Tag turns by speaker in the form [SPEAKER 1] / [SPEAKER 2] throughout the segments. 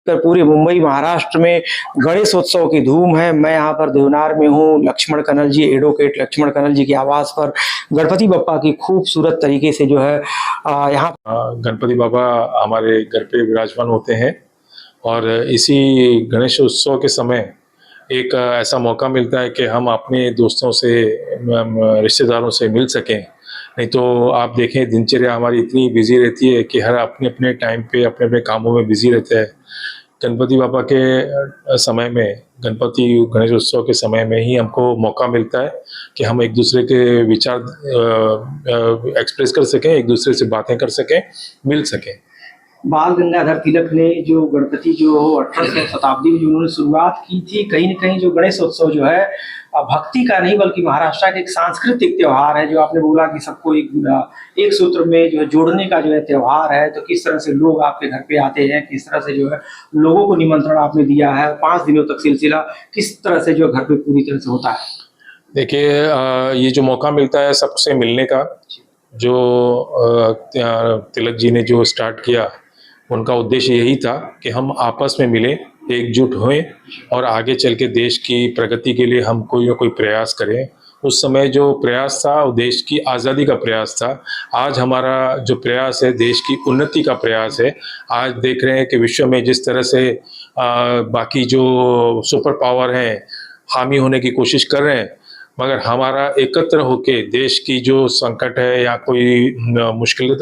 [SPEAKER 1] पूरे मुंबई महाराष्ट्र में गणेश उत्सव की धूम है। मैं यहाँ पर देवनार में हूँ। लक्ष्मण कन्नल जी, एडवोकेट लक्ष्मण कन्नल जी के आवास पर गणपति बप्पा की खूबसूरत तरीके से जो है यहाँ
[SPEAKER 2] गणपति बाबा हमारे घर पे विराजमान होते हैं और इसी गणेश उत्सव के समय एक ऐसा मौका मिलता है कि हम अपने दोस्तों से, रिश्तेदारों से मिल सकें। नहीं तो आप देखें, दिनचर्या हमारी इतनी बिजी रहती है कि हर अपने अपने टाइम पे अपने अपने कामों में बिजी रहते हैं। गणपति बाबा के समय में, गणपति गणेश उत्सव के समय में ही हमको मौका मिलता है कि हम एक दूसरे के विचार एक्सप्रेस कर सकें, एक दूसरे से बातें कर सकें, मिल सकें।
[SPEAKER 1] बाल गंगाधर तिलक ने जो गणपति जो 18वीं शताब्दी में जो उन्होंने शुरुआत की थी, कहीं न कहीं जो गणेश उत्सव जो है भक्ति का नहीं बल्कि महाराष्ट्र का एक सांस्कृतिक त्योहार है। जो आपने बोला कि सबको एक सूत्र में जो है जोड़ने का जो है त्योहार है। तो किस तरह से लोग आपके घर पे आते हैं, किस तरह से जो है लोगों को निमंत्रण आपने दिया है, 5 दिनों तक सिलसिला किस तरह से जो घर पे पूरी तरह से होता है?
[SPEAKER 2] देखिए, ये जो मौका मिलता है सबसे मिलने का, जो तिलक जी ने जो स्टार्ट किया, उनका उद्देश्य यही था कि हम आपस में मिलें, एकजुट हों और आगे चल के देश की प्रगति के लिए हम कोई ना कोई प्रयास करें। उस समय जो प्रयास था वो देश की आज़ादी का प्रयास था। आज हमारा जो प्रयास है देश की उन्नति का प्रयास है। आज देख रहे हैं कि विश्व में जिस तरह से बाकी जो सुपर पावर हैं हामी होने की कोशिश कर रहे हैं, मगर हमारा एकत्र होके देश की जो संकट है या कोई मुश्किल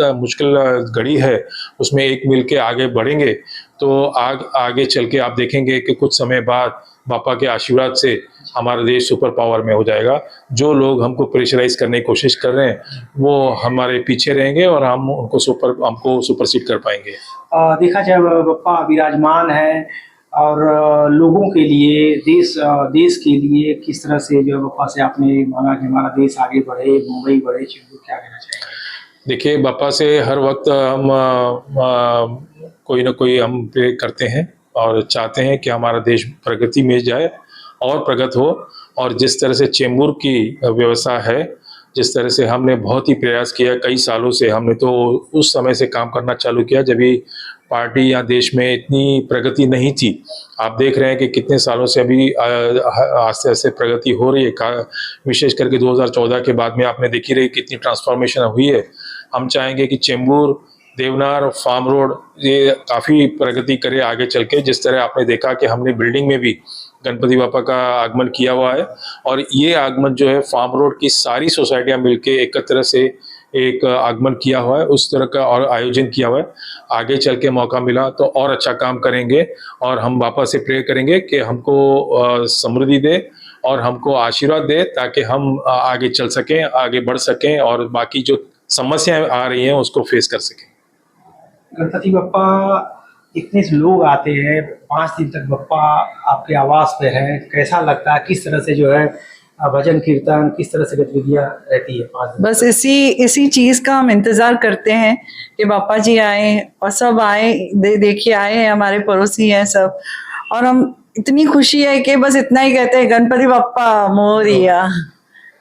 [SPEAKER 2] घड़ी है उसमें एक मिल के आगे बढ़ेंगे तो आगे चल के आप देखेंगे कि कुछ समय बाद बापा के आशीर्वाद से हमारा देश सुपर पावर में हो जाएगा। जो लोग हमको प्रेशराइज करने की कोशिश कर रहे हैं वो हमारे पीछे रहेंगे और हमको सुपरसीड कर पाएंगे।
[SPEAKER 1] देखा जाए बप्पा विराजमान है और लोगों के लिए, देश के लिए किस तरह से जो बप्पा से आपने माना कि हमारा देश आगे बढ़े, मुंबई बढ़े, क्या कहना चाहिए?
[SPEAKER 2] देखिए, बापा से हर वक्त हम कोई ना कोई हम प्रे करते हैं और चाहते हैं कि हमारा देश प्रगति में जाए और प्रगत हो। और जिस तरह से चेंबूर की व्यवस्था है, जिस तरह से हमने बहुत ही प्रयास किया, कई सालों से हमने तो उस समय से काम करना चालू किया जब भी पार्टी या देश में इतनी प्रगति नहीं थी। आप देख रहे हैं कि कितने सालों से अभी आस्ते आस्ते प्रगति हो रही है। विशेष करके 2014 के बाद में आपने देखी रही कितनी ट्रांसफॉर्मेशन हुई है। हम चाहेंगे कि चेंबूर, देवनार, फार्म रोड ये काफ़ी प्रगति करे आगे चल के। जिस तरह आपने देखा कि हमने बिल्डिंग में भी गणपति बापा का आगमन किया हुआ है और ये आगमन जो है फार्म रोड की सारी सोसाइटियां मिलके एकत्र से एक आगमन किया हुआ है, उस तरह का और आयोजन किया हुआ है। आगे चल के मौका मिला तो और अच्छा काम करेंगे और हम बापा से प्रे करेंगे कि हमको समृद्धि दे और हमको आशीर्वाद दे ताकि हम आगे चल सकें, आगे बढ़ सकें और बाकी जो समस्याएं आ रही हैं उसको फेस कर सकें।
[SPEAKER 1] गणपति बप्पा इतने लोग आते हैं, 5 दिन तक बप्पा आपके आवास पे है, कैसा लगता है? किस तरह से जो है भजन कीर्तन, किस तरह से गतिविधियां रहती है 5 दिन?
[SPEAKER 3] बस इसी चीज का हम इंतजार करते हैं कि बापा जी आए और सब आए, देखिए आए हैं, हमारे पड़ोसी हैं सब, और हम इतनी खुशी है कि बस इतना ही कहते हैं, गणपति बप्पा मोरिया।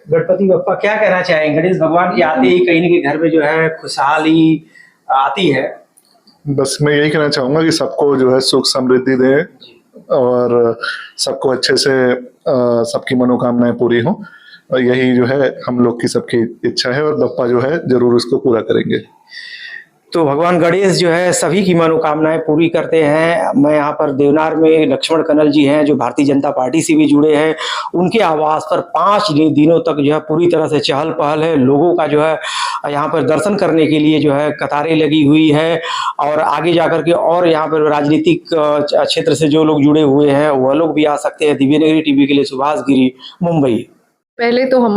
[SPEAKER 1] गणपति बप्पा क्या कहना चाहेंगे? गणेश भगवान के आते ही कहीं न कहीं घर में जो है खुशहाली आती है।
[SPEAKER 4] बस मैं यही कहना चाहूंगा कि सबको जो है सुख समृद्धि दे और सबको अच्छे से सबकी मनोकामनाएं पूरी हो, और यही जो है हम लोग की सबकी इच्छा है और बप्पा जो है जरूर उसको पूरा करेंगे।
[SPEAKER 1] तो भगवान गणेश जो है सभी की मनोकामनाएं पूरी करते हैं। मैं यहाँ पर देवनार में लक्ष्मण कन्नल जी हैं जो भारतीय जनता पार्टी से भी जुड़े हैं। उनके आवास पर 5 दिनों तक जो है पूरी तरह से चहल पहल है। लोगों का जो है यहाँ पर दर्शन करने के लिए जो है कतारें लगी हुई है और आगे जाकर के और यहाँ पर राजनीतिक क्षेत्र से जो लोग जुड़े हुए हैं वह लोग भी आ सकते हैं। दिव्यनगरी टीवी के लिए सुभाष गिरी, मुंबई।
[SPEAKER 5] पहले तो हम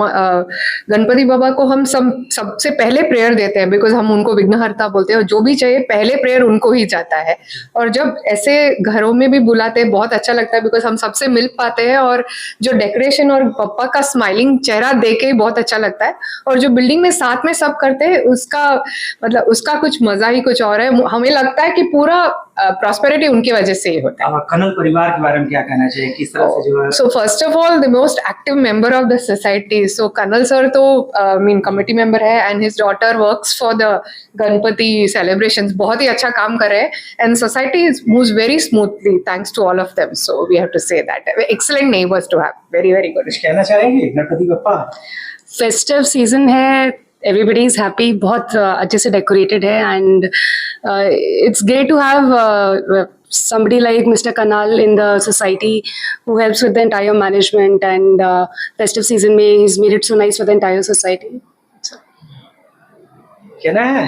[SPEAKER 5] गणपति बाबा को हम सबसे पहले प्रेयर देते हैं, बिकॉज हम उनको विघ्नहर्ता बोलते हैं और जो भी चाहिए पहले प्रेयर उनको ही जाता है। और जब ऐसे घरों में भी बुलाते हैं बहुत अच्छा लगता है, बिकॉज हम सबसे मिल पाते हैं और जो डेकोरेशन और पप्पा का स्माइलिंग चेहरा देख के बहुत अच्छा लगता है। और जो बिल्डिंग में साथ में सब करते हैं उसका मतलब उसका कुछ मजा ही कुछ और है। हमें लगता है कि पूरा प्रॉस्पेरिटी उनकी वजह से ही होता है।
[SPEAKER 1] कनल परिवार के बारे में क्या कहना चाहिए, किस तरह से जो है?
[SPEAKER 5] So first of all, the most active member of the society. So Kanal sir तो committee member है and his daughter works for the Ganpati celebrations. बहुत ही अच्छा काम कर रहे हैं and society moves very smoothly thanks to all of them. So we have to say that excellent neighbors to have. Very very good.
[SPEAKER 1] कुछ कहना चाहेंगे Ganpati Bappa?
[SPEAKER 6] Festive season है, एवरीबडी इज हैप्पी, बहुत अच्छे से डेकोरेटेड है and it's great to have somebody like Mr. Kanal in the society who helps with the entire management and festive season में he's made it so nice for the entire society.
[SPEAKER 1] कहना है?